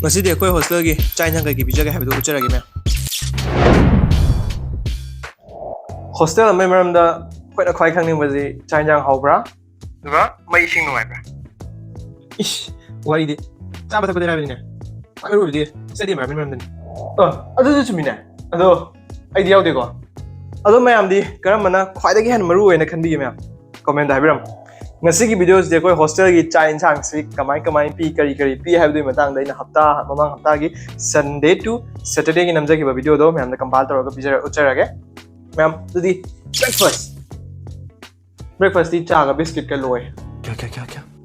ꯉꯁꯤꯗꯤ ꯑꯩꯈꯣꯏ ꯍꯣꯁꯇꯦꯜꯒꯤ ꯆꯥꯛ ꯏꯟꯁꯥꯡ ꯀꯩꯀꯩ ꯄꯤꯖꯒꯦ ꯍꯥꯏꯕꯗꯨ ꯎꯠꯆꯔꯒꯦ ꯃꯌꯥꯝ ꯍꯣꯁꯇꯦꯜ ꯑꯃꯒꯤ ꯃꯔꯝꯗ ꯑꯩꯈꯣꯏꯅ ꯈ꯭ꯋꯥꯏ ꯈꯪꯅꯤꯡꯕꯁꯤ ꯆꯥꯛ ꯏꯟꯁꯥꯡ ꯍꯥꯎꯕ꯭ꯔꯥ ꯑꯗꯨꯒ ꯃꯩ ꯏꯁꯤꯡ ꯅꯨꯡꯉꯥꯏꯕ꯭ꯔꯥ 이씨 ꯋꯥꯔꯤꯗꯤ ꯆꯥꯕ ꯊꯛꯄꯗ ꯍꯥꯏꯕꯅꯤꯅꯦ ꯈ꯭ꯋꯥꯏ ꯃꯔꯨꯗꯤ ꯁ꯭ꯇꯗꯤ ꯑꯦꯟꯚꯥꯏꯔꯟꯃꯦꯟ ꯃꯔꯝꯗꯅꯤ ꯑꯗꯨꯁꯨ ꯆꯨꯝꯃꯤꯅꯦ ꯑꯗꯣ ꯑꯩꯗꯤ ꯌꯥꯎꯗꯦꯀꯣ ꯑꯗꯣ ꯃꯌꯥꯝꯗꯤ ꯀꯔꯝꯕꯅ ꯈ꯭ꯋꯥꯏꯗꯒꯤ ꯍꯦꯟꯅ ꯃꯔꯨ ꯑꯣꯏꯅ ꯈꯟꯕꯤꯒꯦ ꯃꯌꯥꯝ ꯀꯣꯃꯦꯟꯇ ꯍꯥꯏꯕꯤꯔꯝꯃꯨ ꯉꯁꯤꯒꯤ ꯚꯤꯗꯤꯑꯣꯁꯤꯗꯤ ꯑꯩꯈꯣꯏ ꯍꯣꯁꯇꯦꯜꯒꯤ ꯆꯥꯛ ꯏꯟꯁꯥꯡꯁꯤ ꯀꯃꯥꯏ ꯄꯤ ꯀꯔꯤ ꯄꯤ ꯍꯥꯏꯕꯗꯨꯒꯤ ꯃꯇꯥꯡꯗ ꯑꯩꯅ ꯃꯃꯥꯡ ꯍꯞꯇꯥꯒꯤ ꯁꯟꯗꯦ ꯇꯨ ꯁꯦꯇꯔꯗꯦꯒꯤ ꯅꯝꯖꯈꯤꯕ ꯚꯤꯗꯤꯑꯣꯗꯣ ꯃꯌꯥꯝꯗ ꯀꯝꯄꯥꯏꯜ ꯇꯧꯔꯒ ꯎꯠꯆꯔꯒꯦ ꯃꯌꯥꯝ ꯑꯗꯨꯗꯤ ꯕ꯭ꯔꯦꯛꯐꯥꯁꯇꯤ ꯆꯥꯒ ꯕꯤꯁꯀꯤꯠꯀ ꯂꯣꯏ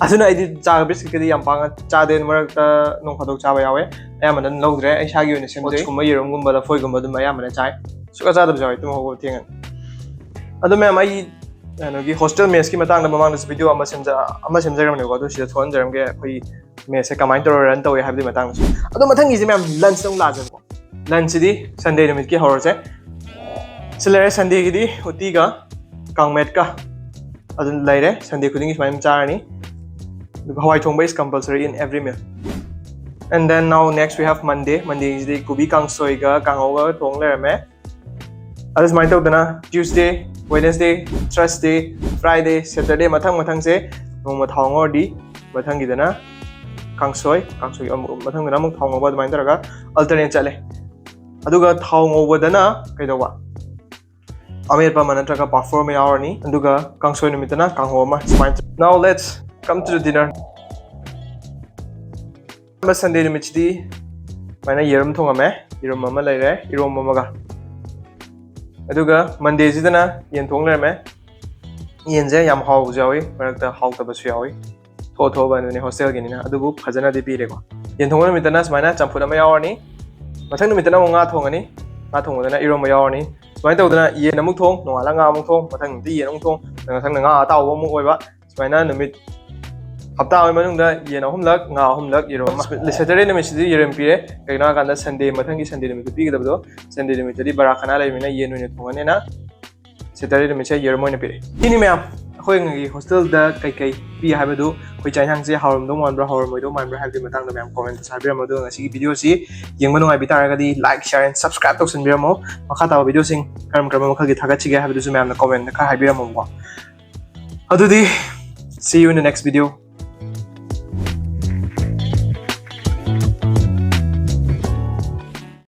ꯑꯗꯨꯅ ꯑꯩꯗꯤ ꯆꯥꯒ ꯕꯤꯁꯀꯤꯠꯀꯗꯤ ꯌꯥꯝ ꯄꯥꯡꯅ ꯆꯥꯗꯦ ꯃꯔꯛꯇ ꯅꯣꯡ ꯐꯥꯗꯣꯛ ꯆꯥꯕ ꯌꯥꯎꯋꯦ ꯑꯌꯥꯝꯕꯅ ꯂꯧꯗ꯭ꯔꯦ ꯑꯩ ꯏꯁꯥꯒꯤ ꯑꯣꯏꯅ ꯁꯦꯝꯖꯩ ꯑꯣꯠꯁꯀꯨꯝꯕ ꯌꯦꯔꯨꯝꯒꯨꯝꯕ ꯂꯐꯣꯏꯒꯨꯝꯕ ꯑꯗꯨꯝ ꯑꯌꯥꯝꯕꯅ ꯆꯥꯏ ꯁꯨꯛꯆꯥ ꯆꯥꯗꯕꯁꯨ ꯌꯥꯎꯋꯦ ꯇꯨꯝ ꯍꯧꯒꯠꯄ ꯊꯦꯡꯉꯅꯤ ꯑꯗꯣ ꯃꯌꯥꯝ ꯑꯩ ꯀꯩꯅꯣꯒꯤ ꯍꯣꯁꯇꯦꯜ ꯃꯦꯁꯀꯤ ꯃꯇꯥꯡꯗ ꯃꯃꯥꯡꯗꯁꯨ ꯚꯤꯗꯤꯑꯣ ꯑꯃ ꯁꯦꯝꯖꯔꯝꯅꯦꯕꯀꯣ ꯑꯗꯨ ꯁꯤꯗ ꯊꯣꯛꯍꯟꯖꯔꯝꯒꯦ ꯑꯩꯈꯣꯏ ꯃꯦꯁꯁꯦ ꯀꯃꯥꯏꯅ ꯇꯧꯔ ꯔꯟ ꯇꯧꯋꯦ ꯍꯥꯏꯕꯒꯤ ꯃꯇꯥꯡꯗꯁꯨ ꯑꯗꯣ ꯃꯊꯪꯒꯤꯁꯦ ꯃꯌꯥꯝ ꯂꯟꯆꯇ ꯑꯃꯨꯛ ꯂꯥꯛꯑꯁꯦꯕꯀꯣ ꯂꯟꯆꯁꯤꯗꯤ ꯁꯟꯗꯦ ꯅꯨꯃꯤꯠꯀꯤ ꯍꯧꯔꯁꯦ ꯁꯤ ꯂꯩꯔꯦ ꯁꯟꯗꯦꯒꯤꯗꯤ ꯎꯇꯤꯒ ꯀꯥꯡꯃꯦꯠꯀ ꯑꯗꯨ ꯂꯩꯔꯦ ꯁꯟꯗꯦ ꯈꯨꯗꯤꯡꯒꯤ ꯁꯨꯃꯥꯏꯅ ꯆꯥꯔꯅꯤ ꯑꯗꯨꯒ ꯍꯋꯥꯏ ꯊꯣꯡꯕ is compulsory in every meal and then now next we have Monday ꯀꯣꯕꯤ ꯀꯥꯡꯁꯣꯏꯒ ꯀꯥꯡꯍꯧꯒ ꯊꯣꯡ ꯂꯩꯔꯝꯃꯦ ꯑꯗꯨ ꯁꯨꯃꯥꯏꯅ ꯇꯧꯗꯅ Tuesday Wednesday Thursday Friday Saturday ꯃꯊꯪꯁꯦ ꯅꯣꯡꯃ ꯊꯥꯎ ꯉꯧꯔꯗꯤ ꯃꯊꯪꯒꯤꯗꯅ ꯀꯥꯡꯁꯣꯏ ꯃꯊꯪꯗꯅ ꯑꯃꯨꯛ ꯊꯥꯎ ꯉꯧꯕ ꯑꯗꯨꯃꯥꯏꯅ ꯇꯧꯔꯒ ꯑꯜꯇꯔꯅꯦꯠ ꯆꯠꯂꯦ ꯑꯗꯨꯒ ꯊꯥꯎ ꯉꯧꯕꯗꯅ ꯀꯩꯗꯧꯕ ꯑꯃꯦꯠꯄ ꯑꯃ ꯅꯠꯇ꯭ꯔꯒ ꯄꯥꯐꯣꯔ ꯑꯃ ꯌꯥꯎꯔꯅꯤ ꯑꯗꯨꯒ ꯀꯥꯡꯁꯣꯏ ꯅꯨꯃꯤꯠꯇꯅ ꯀꯥꯡꯍꯧ ꯑꯃ ꯁꯨꯃꯥꯏꯅ now let's come to the dinner ꯁꯟꯗꯦ ꯅꯨꯃꯤꯠꯁꯤꯗꯤ ꯁꯨꯃꯥꯏꯅ ꯌꯦꯔꯨꯝ ꯊꯣꯡꯉꯝꯃꯦ ꯌꯦꯔꯨꯝ ꯑꯃ ꯂꯩꯔꯦ ꯏꯔꯣꯝꯕ ꯑꯃꯒ ꯑꯗꯨꯒ ꯃꯟꯗꯦꯁꯤꯗꯅ ꯌꯦꯟ ꯊꯣꯡ ꯂꯩꯔꯝꯃꯦ ꯌꯦꯟꯁꯦ ꯌꯥꯝ ꯍꯥꯎꯕꯁꯨ ꯌꯥꯎꯏ ꯃꯔꯛꯇ ꯍꯥꯎꯇꯕꯁꯨ ꯌꯥꯎꯏ ꯊꯣꯛꯑꯕ ꯑꯗꯨꯅꯤ ꯍꯣꯁꯇꯦꯜꯒꯤꯅꯤꯅ ꯑꯗꯨꯕꯨ ꯐꯖꯅꯗꯤ ꯄꯤꯔꯦꯀꯣ ꯌꯦꯟ ꯊꯣꯡꯕ ꯅꯨꯃꯤꯠꯇꯅ ꯁꯨꯃꯥꯏꯅ ꯆꯝꯐꯨꯠ ꯑꯃ ꯌꯥꯎꯔꯅꯤ ꯃꯊꯪ ꯅꯨꯃꯤꯠꯇꯅ ꯑꯃꯨꯛ ꯉꯥ ꯊꯣꯡꯉꯅꯤ ꯉꯥ ꯊꯣꯡꯕꯗꯅ ꯏꯔꯣꯝꯕ ꯌꯥꯎꯔꯅꯤ ꯁꯨꯃꯥꯏꯅ ꯇꯧꯗꯅ ꯌꯦꯟ ꯑꯃꯨꯛ ꯊꯣꯡ ꯅꯣꯡꯉꯥꯜꯂꯒ ꯉꯥ ꯑꯃꯨꯛ ꯊꯣꯡ ꯃꯊꯪ ꯅꯨꯃꯤꯠꯇ ꯌꯦꯟ ꯑꯃꯨꯛ ꯊꯣꯡ ꯃꯊꯪꯗ ꯉꯥ ꯑꯇꯥꯎꯕ ꯑꯃꯨꯛ ꯑꯣꯏꯕ ꯁꯨꯃꯥꯏꯅ ꯅꯨꯃꯤꯠ ꯍꯞꯇꯥ ꯑꯃꯒꯤ ꯃꯅꯨꯡꯗ ꯌꯦꯟ 3ꯂꯛ ꯉꯥ 3ꯂꯛ ꯌꯦꯔꯨꯝ ꯑꯃ ꯁꯦꯇꯔꯗे ꯅꯨꯃꯤꯠꯁꯤꯗꯤ ꯌꯦꯔꯨꯝ ꯄꯤꯔꯦ ꯀꯩꯒꯤꯅꯣ ꯍꯥꯏꯀꯥꯟꯗ ꯃꯊꯪꯒꯤ ꯁꯟꯗꯦ ꯅꯨꯃꯤꯠꯇ ꯄꯤꯒꯗꯕꯗꯣ ꯁꯟꯗे ꯅꯨꯃꯤꯠꯇꯗꯤ ꯕꯔꯥ ꯈꯅꯥ ꯂꯩꯕꯅꯤꯅ ꯌꯦꯟ ꯑꯣꯏꯅ ꯊꯣꯡꯉꯅꯤꯅ ꯁꯦꯇꯔꯗे ꯅꯨꯃꯤꯠꯁꯦ ꯌꯦꯔꯨꯝ ꯑꯣꯏꯅ ꯄꯤꯔꯦ ꯁꯤꯅꯤ ꯃꯌꯥꯝ ꯑꯩꯈꯣꯏꯒꯤ ꯍꯣꯁꯇꯦꯜꯗ ꯀꯩ ꯄꯤ ꯍꯥꯏꯕꯗꯨ ꯑꯩꯈꯣꯏ ꯆꯥꯛ ꯏꯟꯁꯥꯡꯁꯦ ꯍꯥꯎꯔꯝꯗꯧ ꯃꯥꯟꯕ꯭ꯔꯥ ꯍꯥꯎꯔꯝꯃꯣꯏꯗꯧ ꯃꯥꯟꯕ꯭ꯔꯥ ꯍꯥꯏꯕꯒꯤ ꯃꯇꯥꯡꯗ ꯃꯌꯥꯝ ꯀꯣꯃꯦꯟꯇ ꯍꯥꯏꯕꯤꯔꯝꯃꯣ ꯑꯗꯨꯒ ꯉꯁꯤꯒꯤ ꯚꯤꯗꯤꯑꯣꯁꯤ ꯌꯦꯡꯕ ꯅꯨꯡꯉꯥꯏꯕꯤ ꯇꯥꯔꯒꯗꯤ ꯂꯥꯏꯛ ꯁꯤꯌꯔ ꯑꯦꯟ ꯁꯕꯁꯀ꯭ꯔꯥꯏꯕ ꯇꯧꯁꯟꯕꯤꯔꯝꯃꯣ ꯃꯈꯥ ꯇꯥꯕ ꯚꯤꯗꯤꯑꯣꯁꯤꯡ ꯀꯔꯝꯕ ꯃꯈꯜꯒꯤ ꯊꯥꯒꯠꯁꯤꯒꯦ ꯍꯥꯏꯕꯗꯨꯁꯨ ꯃꯌꯥꯝꯅ ꯀꯣꯃꯦꯟꯇ ꯈꯔ ꯍꯥꯏꯕꯤꯔꯝꯃꯣꯀꯣ ꯑꯗꯨꯗꯤ see you in the next video